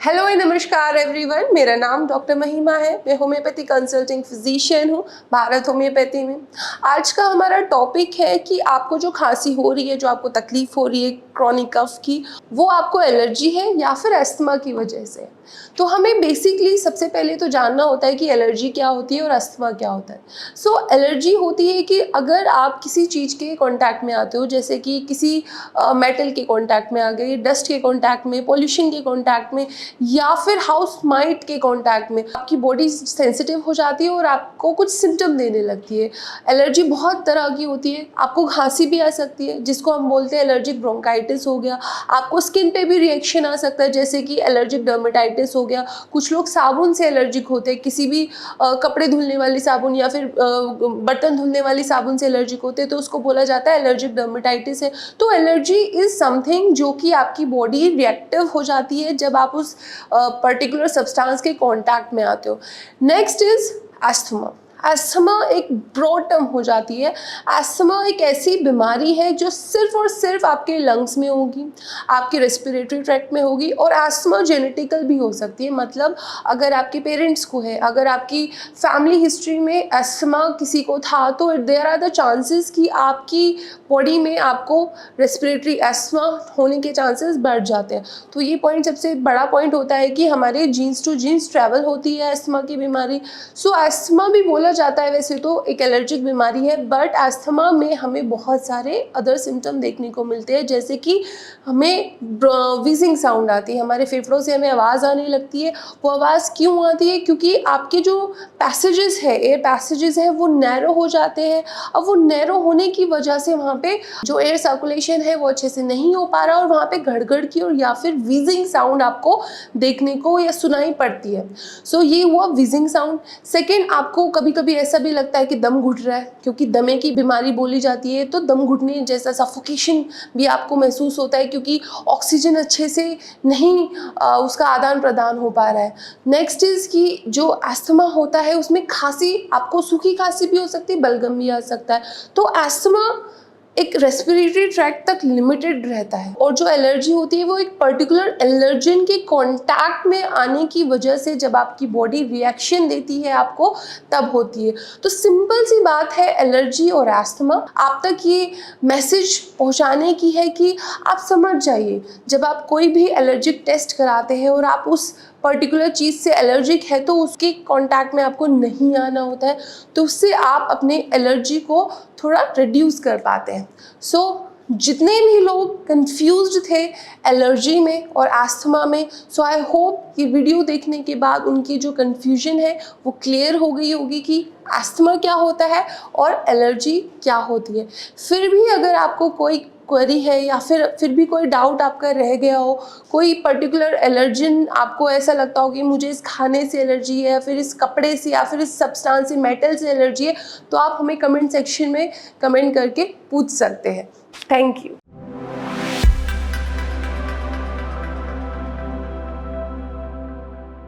Hello and नमस्कार everyone, मेरा नाम डॉक्टर महिमा है। मैं होम्योपैथी कंसल्टिंग फिजिशियन हूँ भारत होम्योपैथी में। आज का हमारा टॉपिक है कि आपको जो खांसी हो रही है, जो आपको तकलीफ हो रही है क्रॉनिक कफ की, वो आपको एलर्जी है या फिर अस्थमा की वजह से। तो हमें बेसिकली सबसे पहले तो जानना होता है कि एलर्जी क्या होती है और अस्थमा क्या होता है। सो एलर्जी होती है कि अगर आप किसी चीज़ के कांटेक्ट में आते हो, जैसे कि किसी मेटल के कांटेक्ट में आ गए, डस्ट के कांटेक्ट में, पॉल्यूशन के कांटेक्ट में, या फिर हाउस माइट के कांटेक्ट में, आपकी बॉडी सेंसिटिव हो जाती है और आपको कुछ सिम्टम देने लगती है। एलर्जी बहुत तरह की होती है। आपको खांसी भी आ सकती है, जिसको हम बोलते हैं एलर्जिक ब्रोंकाइटिस हो गया। आपको स्किन पे भी रिएक्शन आ सकता है, जैसे कि एलर्जिक डर्मेटाइटिस हो गया। कुछ लोग साबुन से एलर्जिक होते हैं, किसी भी कपड़े धुलने वाली साबुन या फिर बर्तन धुलने वाली साबुन से एलर्जिक होते हैं, तो उसको बोला जाता है एलर्जिक डर्मेटाइटिस है। तो एलर्जी इज समथिंग जो कि आपकी बॉडी रिएक्टिव हो जाती है जब आप उस पर्टिकुलर सब्सटेंस के कांटेक्ट में आते हो। Next is asthma. अस्थमा एक ब्रॉड टर्म हो जाती है। अस्थमा एक ऐसी बीमारी है जो सिर्फ और सिर्फ आपके लंग्स में होगी, आपके रेस्पिरेटरी ट्रैक्ट में होगी, और अस्थमा जेनेटिकल भी हो सकती है। मतलब अगर आपके पेरेंट्स को है, अगर आपकी फैमिली हिस्ट्री में अस्थमा किसी को था, तो देयर आर द चांसेस कि आपकी बॉडी में आपको रेस्पिरेटरी अस्थमा होने के चांसेस बढ़ जाते हैं। तो ये पॉइंट सबसे बड़ा पॉइंट होता है कि हमारे जीन्स टू जीन्स ट्रैवल होती है अस्थमा की बीमारी। सो अस्थमा भी बोला जाता है वैसे तो एक एलर्जिक बीमारी है, बट अस्थमा में हमें बहुत सारे अदर सिम्टम देखने को मिलते हैं, जैसे कि हमें व्हीजिंग साउंड आती है, हमारे फेफड़ों से हमें आवाज़ आने लगती है। वो आवाज़ क्यों आती है? क्योंकि आपके जो पैसेजेस है, एयर पैसेजेस है, वो नैरो हो जाते हैं। अब वो नैरो होने की वजह से वहाँ पे जो एयर सर्कुलेशन है वो अच्छे से नहीं हो पा रहा, और वहाँ पे गड़गड़ की और या फिर व्हीजिंग साउंड आपको देखने को या सुनाई पड़ती है। सो ये हुआ व्हीजिंग साउंड। सेकेंड, आपको कभी कभी ऐसा भी लगता है कि दम घुट रहा है, क्योंकि दमे की बीमारी बोली जाती है, तो दम घुटने जैसा सफोकेशन भी आपको महसूस होता है, क्योंकि ऑक्सीजन अच्छे से नहीं उसका आदान प्रदान हो पा रहा है। नेक्स्ट इज कि जो अस्थमा होता है उसमें खांसी, आपको सूखी खांसी भी हो सकती है, बलगम भी आ सकता है। तो अस्थमा एक रेस्पिरेटरी ट्रैक्ट तक लिमिटेड रहता है, और जो एलर्जी होती है वो एक पर्टिकुलर एलर्जन के कांटेक्ट में आने की वजह से जब आपकी बॉडी रिएक्शन देती है आपको, तब होती है। तो सिंपल सी बात है, एलर्जी और अस्थमा आप तक ये मैसेज पहुंचाने की है कि आप समझ जाइए, जब आप कोई भी एलर्जिक टेस्ट कराते हैं और आप उस पर्टिकुलर चीज़ से एलर्जिक है, तो उसके कांटेक्ट में आपको नहीं आना होता है, तो उससे आप अपने एलर्जी को थोड़ा रिड्यूस कर पाते हैं। सो जितने भी लोग कंफ्यूज्ड थे एलर्जी में और अस्थमा में, सो आई होप ये वीडियो देखने के बाद उनकी जो कंफ्यूजन है वो क्लियर हो गई होगी कि अस्थमा क्या होता है और एलर्जी क्या होती है। फिर भी अगर आपको कोई क्वेरी है या फिर भी कोई डाउट आपका रह गया हो, कोई पर्टिकुलर एलर्जन आपको ऐसा लगता हो कि मुझे इस खाने से एलर्जी है, या फिर इस कपड़े से, या फिर इस सब्सटेंस से, मेटल से एलर्जी है, तो आप हमें कमेंट सेक्शन में कमेंट करके पूछ सकते हैं। Thank you.